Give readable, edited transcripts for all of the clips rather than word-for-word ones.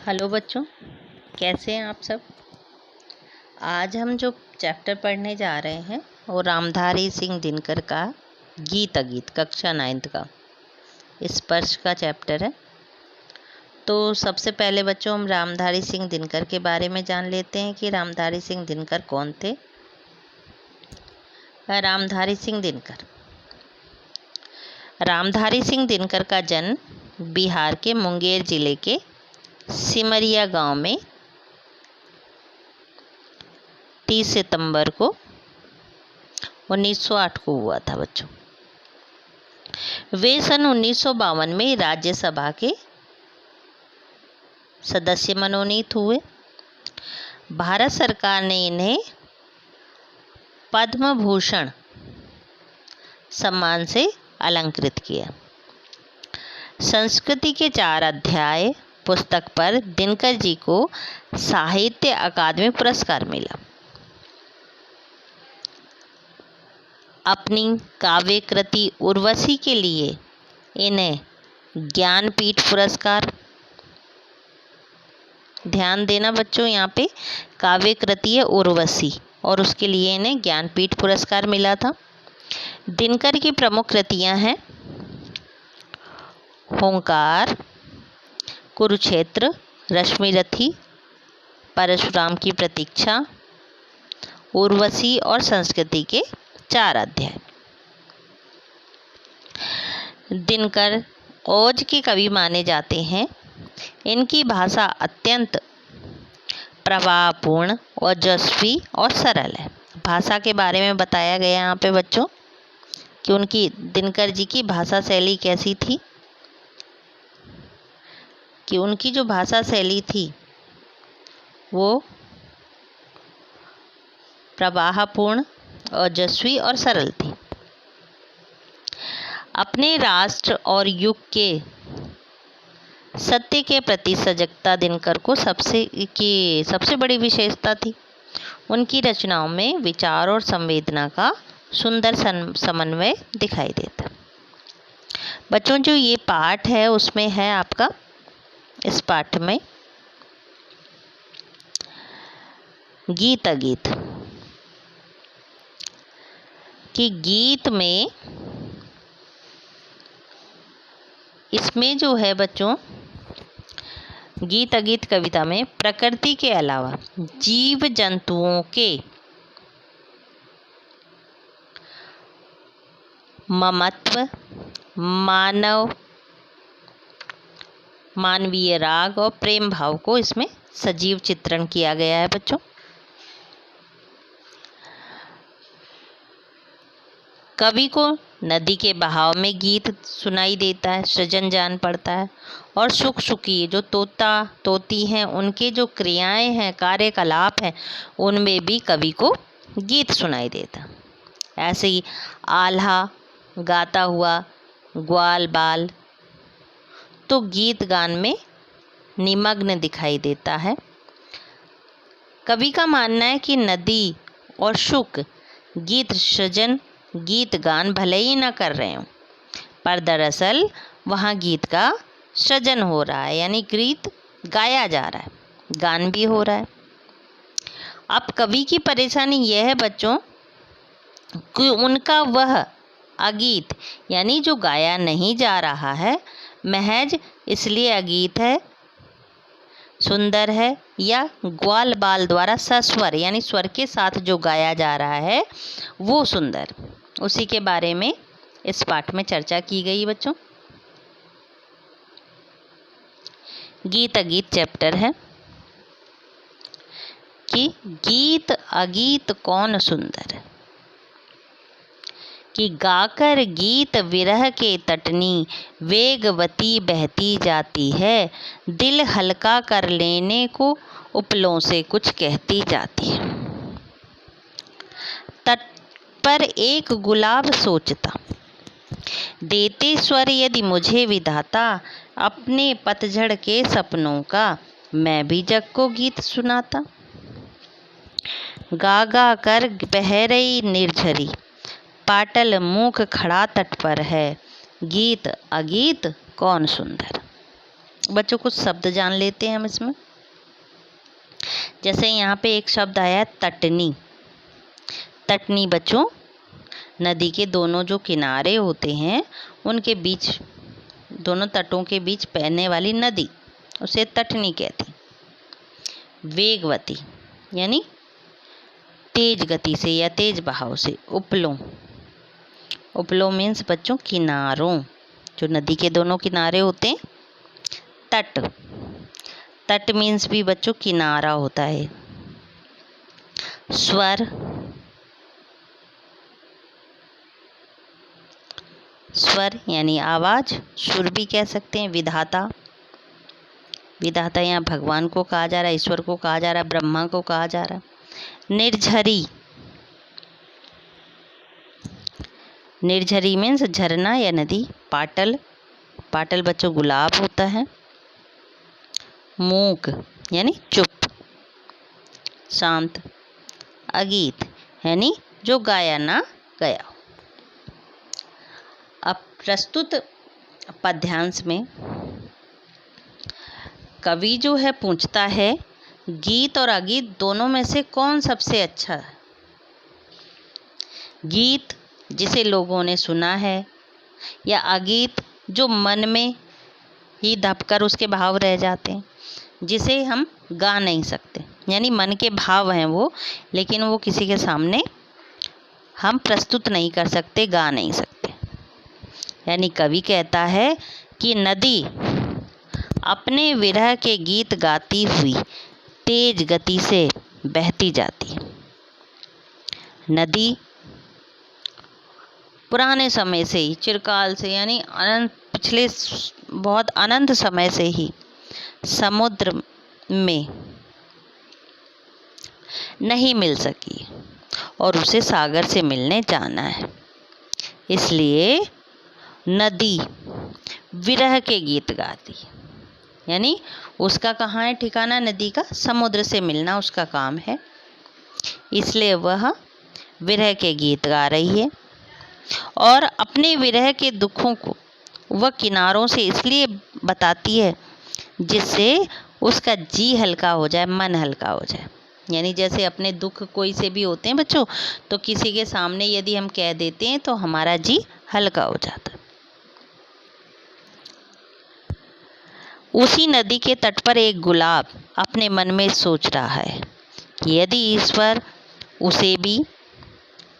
Hello बच्चों, कैसे हैं आप सब। आज हम जो चैप्टर पढ़ने जा रहे हैं वो रामधारी सिंह दिनकर का गीत अगीत कक्षा 9th का स्पर्श का चैप्टर है। तो सबसे पहले बच्चों हम रामधारी सिंह दिनकर के बारे में जान लेते हैं कि रामधारी सिंह दिनकर कौन थे। रामधारी सिंह दिनकर का जन्म बिहार के मुंगेर जिले के सिमरिया गांव में 30 सितंबर को 1908 को हुआ था बच्चों। वे सन 1952 में राज्यसभा के सदस्य मनोनीत हुए। भारत सरकार ने इन्हें पद्म भूषण सम्मान से अलंकृत किया। संस्कृति के 4 अध्याय पुस्तक पर दिनकर जी को साहित्य अकादमी पुरस्कार मिला। अपनी काव्य कृति उर्वशी के लिए इन्हें ज्ञानपीठ पुरस्कार, ध्यान देना बच्चों, यहाँ पे काव्य कृति है उर्वशी और उसके लिए इन्हें ज्ञानपीठ पुरस्कार मिला था। दिनकर की प्रमुख कृतियाँ हैं होंकार, कुरुक्षेत्र, रश्मिरथी, परशुराम की प्रतीक्षा, उर्वशी और संस्कृति के 4 अध्याय। दिनकर ओज के कवि माने जाते हैं। इनकी भाषा अत्यंत प्रभावपूर्ण, ओजस्वी और सरल है। भाषा के बारे में बताया गया यहाँ पे बच्चों कि उनकी दिनकर जी की भाषा शैली कैसी थी, कि उनकी जो भाषा शैली थी वो प्रवाहपूर्ण, ओजस्वी और सरल थी। अपने राष्ट्र और युग के सत्य के प्रति सजगता दिनकर को सबसे बड़ी विशेषता थी। उनकी रचनाओं में विचार और संवेदना का सुंदर समन्वय दिखाई देता। बच्चों जो ये पाठ है उसमें है आपका, इस पाठ में गीत अगीत कि गीत में इसमें जो है बच्चों गीत अगीत कविता में प्रकृति के अलावा जीव जंतुओं के ममत्व, मानवीय राग और प्रेम भाव को इसमें सजीव चित्रण किया गया है बच्चों। कवि को नदी के बहाव में गीत सुनाई देता है, सृजन जान पड़ता है और सुखी जो तोता तोती हैं उनके जो क्रियाएं हैं, कार्यकलाप हैं, उनमें भी कवि को गीत सुनाई देता। ऐसे ही आल्हा गाता हुआ ग्वाल बाल तो गीत गान में निमग्न दिखाई देता है। कवि का मानना है कि नदी और शुक गीत सृजन, गीत गान भले ही ना कर रहे हों, पर दरअसल वहाँ गीत का सृजन हो रहा है, यानी गीत गाया जा रहा है, गान भी हो रहा है। अब कवि की परेशानी यह है बच्चों कि उनका वह अगीत यानी जो गाया नहीं जा रहा है, महज इसलिए अगीत है, सुंदर है, या ग्वाल बाल द्वारा सस्वर यानी स्वर के साथ जो गाया जा रहा है वो सुंदर, उसी के बारे में इस पाठ में चर्चा की गई बच्चों। गीत अगीत चैप्टर है कि गीत अगीत कौन सुंदर, कि गाकर गीत विरह के तटनी वेगवती बहती जाती है, दिल हल्का कर लेने को उपलों से कुछ कहती जाती है। तट पर एक गुलाब सोचता, देते स्वर यदि मुझे विधाता, अपने पतझड़ के सपनों का मैं भी जग को गीत सुनाता। गा गा कर बह रही निर्झरी, पाटल मूक खड़ा तट पर है, गीत अगीत कौन सुंदर। बच्चों कुछ शब्द जान लेते हैं हम इसमें। जैसे यहाँ पे एक शब्द आया है तटनी। तटनी बच्चों नदी के दोनों जो किनारे होते हैं उनके बीच, दोनों तटों के बीच बहने वाली नदी, उसे तटनी कहती। वेगवती यानी तेज गति से या तेज बहाव से। उपलों, उपलों मीन्स बच्चों किनारों, जो नदी के दोनों किनारे होते हैं। तट, तट मीन्स भी बच्चों किनारा होता है। स्वर, स्वर यानी आवाज, सुर भी कह सकते हैं। विधाता, विधाता यहाँ भगवान को कहा जा रहा है, ईश्वर को कहा जा रहा है, ब्रह्मा को कहा जा रहा है। निर्झरी, निर्झरी मीन्स झरना या नदी। पाटल, पाटल बच्चों गुलाब होता है। मूक यानी चुप, शांत। अगीत यानी जो गाया ना गया। अब प्रस्तुत पद्यांश में कवि जो है पूछता है गीत और अगीत दोनों में से कौन सबसे अच्छा है। गीत जिसे लोगों ने सुना है, या अगीत जो मन में ही दबकर उसके भाव रह जाते हैं, जिसे हम गा नहीं सकते, यानी मन के भाव हैं वो, लेकिन वो किसी के सामने हम प्रस्तुत नहीं कर सकते, गा नहीं सकते। यानी कवि कहता है कि नदी अपने विरह के गीत गाती हुई तेज गति से बहती जाती। नदी पुराने समय से ही, चिरकाल से, यानी अनंत, पिछले बहुत अनंत समय से ही समुद्र में नहीं मिल सकी और उसे सागर से मिलने जाना है। इसलिए नदी विरह के गीत गाती, यानी उसका कहाँ है ठिकाना, नदी का समुद्र से मिलना उसका काम है, इसलिए वह विरह के गीत गा रही है। और अपने विरह के दुखों को वह किनारों से इसलिए बताती है जिससे उसका जी हल्का हो जाए, मन हल्का हो जाए। यानी जैसे अपने दुख कोई से भी होते हैं बच्चों, तो किसी के सामने यदि हम कह देते हैं तो हमारा जी हल्का हो जाता है। उसी नदी के तट पर एक गुलाब अपने मन में सोच रहा है कि यदि ईश्वर उसे भी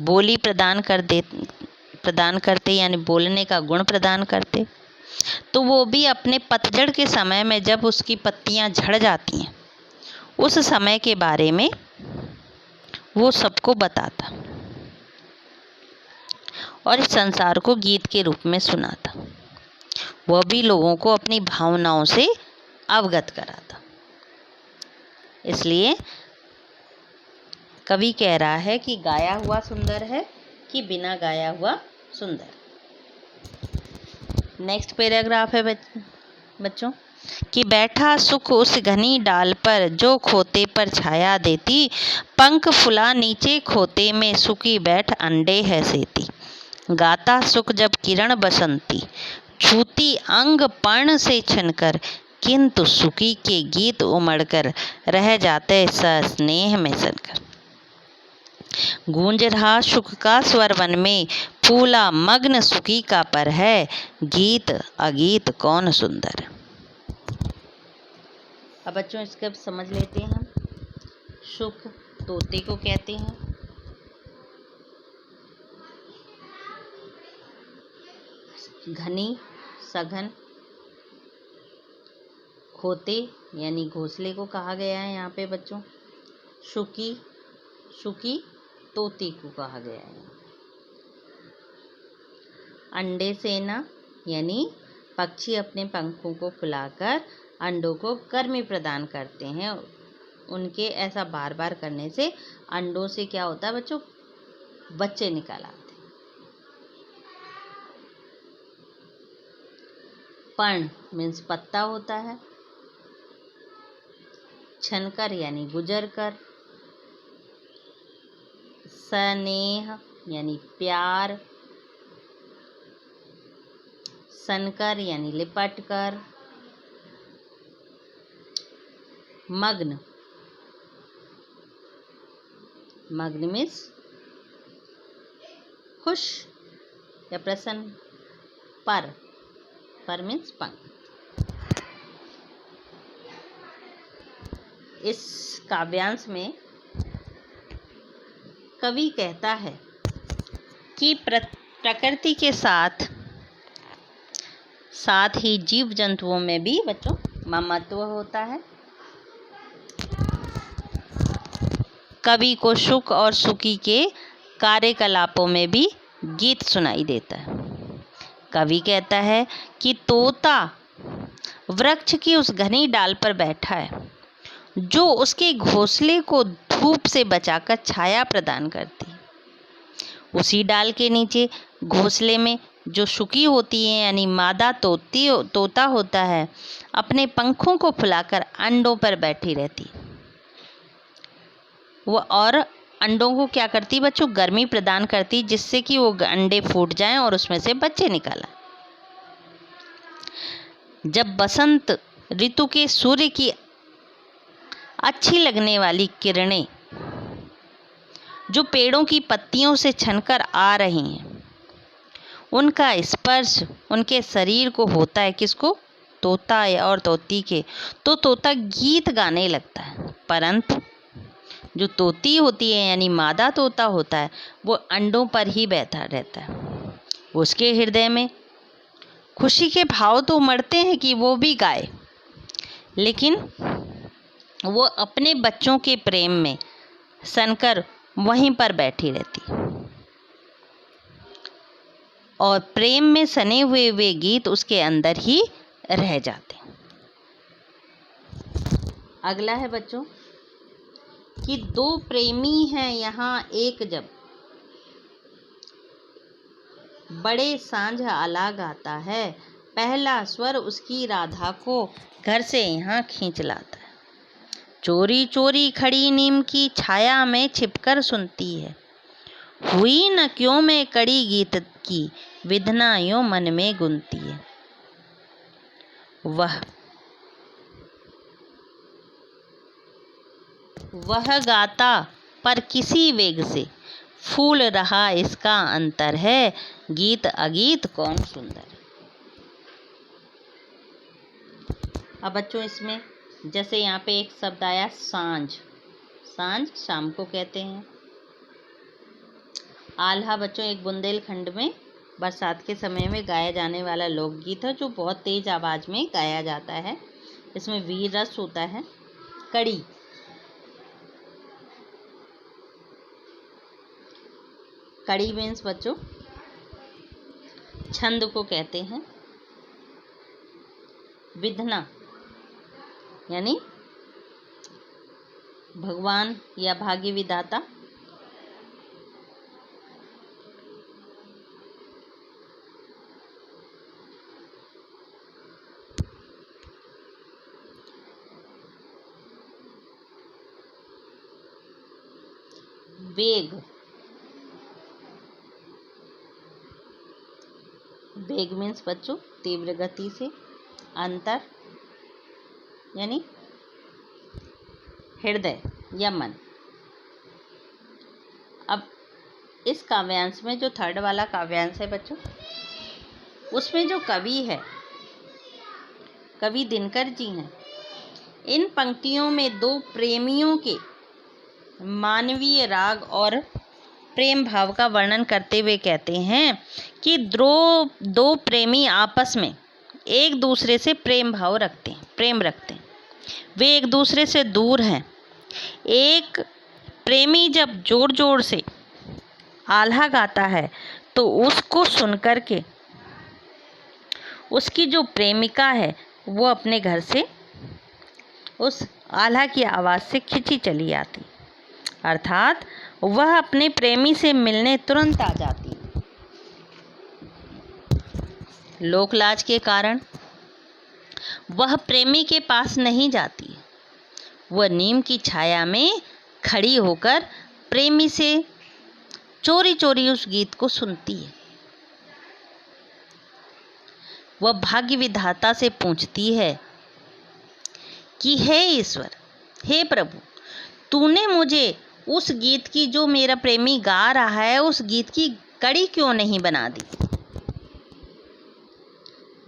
बोली प्रदान करते, यानी बोलने का गुण प्रदान करते, तो वो भी अपने पतझड़ के समय में जब उसकी पत्तियां झड़ जाती हैं, उस समय के बारे में वो सबको बताता और इस संसार को गीत के रूप में सुनाता। वह भी लोगों को अपनी भावनाओं से अवगत कराता। इसलिए कवि कह रहा है कि गाया हुआ सुंदर है कि बिना गाया हुआ सुंदर। नेक्स्ट पैराग्राफ है बच्चों कि बैठा सुख उस घनी डाल पर जो खोते पर छाया देती, पंख फुला नीचे खोते में सुखी बैठ अंडे है सेती। गाता सुख जब किरण बसंती, छूती अंग पर्ण से छनकर, किंतु सुखी के गीत उमड़कर रह जाते सस्नेह में सनकर। गूंज रहा सुख का स्वर वन में, फूला मग्न सुखी का पर है, गीत अगीत कौन सुंदर। अब बच्चों इसके समझ लेते हैं हम। सुख तोते को कहते हैं, घनी सघन, खोते यानी घोंसले को कहा गया है यहाँ पे बच्चों। सुखी, सुखी तोते को कहा गया है। अंडे सेना यानी पक्षी अपने पंखों को फुलाकर अंडों को गर्मी प्रदान करते हैं। उनके ऐसा बार बार करने से अंडों से क्या होता है बच्चों, बच्चे निकल आते हैं। पर्ण मीन्स पत्ता होता है। छनकर यानी गुजर कर। स्नेह यानी प्यार। सनकर यानी लिपट कर। मग्न, मग्न मीन्स खुश या प्रसन्न। पर मीन्स पंख। इस काव्यांश में कवि कहता है कि प्रकृति के साथ ही जीव जंतुओं में भी बच्चों ममत्व होता है। कवि को सुख और सुखी के कार्यकलापों में भी गीत सुनाई देता है। कवि कहता है कि तोता वृक्ष की उस घनी डाल पर बैठा है जो उसके घोंसले को धूप से बचाकर छाया प्रदान करती है। उसी डाल के नीचे घोंसले में जो सुखी होती है यानी मादा तोता होता है, अपने पंखों को फुलाकर अंडों पर बैठी रहती। वो और अंडों को क्या करती बच्चों? गर्मी प्रदान करती, जिससे कि वो अंडे फूट जाएं और उसमें से बच्चे निकाला। जब बसंत ऋतु के सूर्य की अच्छी लगने वाली किरणें जो पेड़ों की पत्तियों से छनकर आ रही हैं, उनका स्पर्श उनके शरीर को होता है। किसको? तोता और तोती के। तो तोता गीत गाने लगता है, परंतु जो तोती होती है यानी मादा तोता होता है, वो अंडों पर ही बैठा रहता है। उसके हृदय में खुशी के भाव तो उमड़ते हैं कि वो भी गाए, लेकिन वो अपने बच्चों के प्रेम में सनकर वहीं पर बैठी रहती और प्रेम में सने हुए वे गीत उसके अंदर ही रह जाते। अगला है बच्चों कि दो प्रेमी हैं यहाँ एक जब, बड़े सांझ आला गाता है, पहला स्वर उसकी राधा को घर से यहाँ खींच लाता है। चोरी चोरी खड़ी नीम की छाया में छिपकर सुनती है, हुई न क्यों में कड़ी गीत की विधना यूं मन में गुनती है। वह गाता पर किसी वेग से, फूल रहा इसका अंतर है, गीत अगीत कौन सुंदर। अब बच्चों इसमें जैसे यहाँ पे एक शब्द आया सांझ, सांझ शाम को कहते हैं। आल्हा बच्चों एक बुंदेलखंड में बरसात के समय में गाया जाने वाला लोकगीत है जो बहुत तेज आवाज में गाया जाता है। इसमें वीर रस होता है। कड़ी, कड़ी मीन्स बच्चों छंद को कहते हैं। विधना यानी भगवान या भाग्य विधाता। वेग, वेग मीन्स बच्चों तीव्र गति से। अंतर यानी हृदय या मन। अब इस काव्यांश में जो थर्ड वाला काव्यांश है बच्चों, उसमें जो कवि है, कवि दिनकर जी हैं। इन पंक्तियों में दो प्रेमियों के मानवीय राग और प्रेम भाव का वर्णन करते हुए कहते हैं कि दो प्रेमी आपस में एक दूसरे से प्रेम रखते हैं। वे एक दूसरे से दूर हैं। एक प्रेमी जब जोर जोर से आल्हा गाता है तो उसको सुनकर के उसकी जो प्रेमिका है वो अपने घर से उस आल्हा की आवाज़ से खिंची चली आती, अर्थात वह अपने प्रेमी से मिलने तुरंत आ जाती। लोकलाज के कारण वह प्रेमी के पास नहीं जाती। वह नीम की छाया में खड़ी होकर प्रेमी से चोरी चोरी उस गीत को सुनती है। वह भाग्य विधाता से पूछती है कि हे ईश्वर, हे प्रभु, तूने मुझे उस गीत की, जो मेरा प्रेमी गा रहा है, उस गीत की कड़ी क्यों नहीं बना दी?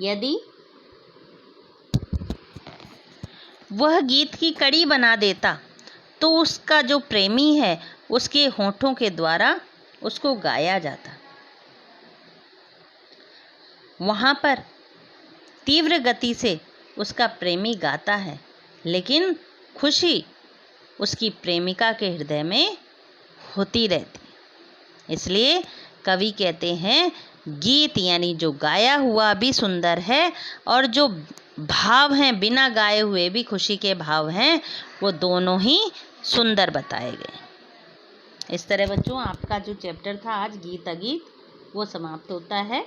यदि वह गीत की कड़ी बना देता तो उसका जो प्रेमी है, उसके होठों के द्वारा उसको गाया जाता। वहाँ पर तीव्र गति से उसका प्रेमी गाता है, लेकिन खुशी उसकी प्रेमिका के हृदय में होती रहती। इसलिए कवि कहते हैं, गीत यानी जो गाया हुआ भी सुंदर है, और जो भाव हैं बिना गाए हुए भी खुशी के भाव हैं, वो दोनों ही सुंदर बताए गए। इस तरह बच्चों, आपका जो चैप्टर था आज गीत अगीत, वो समाप्त होता है।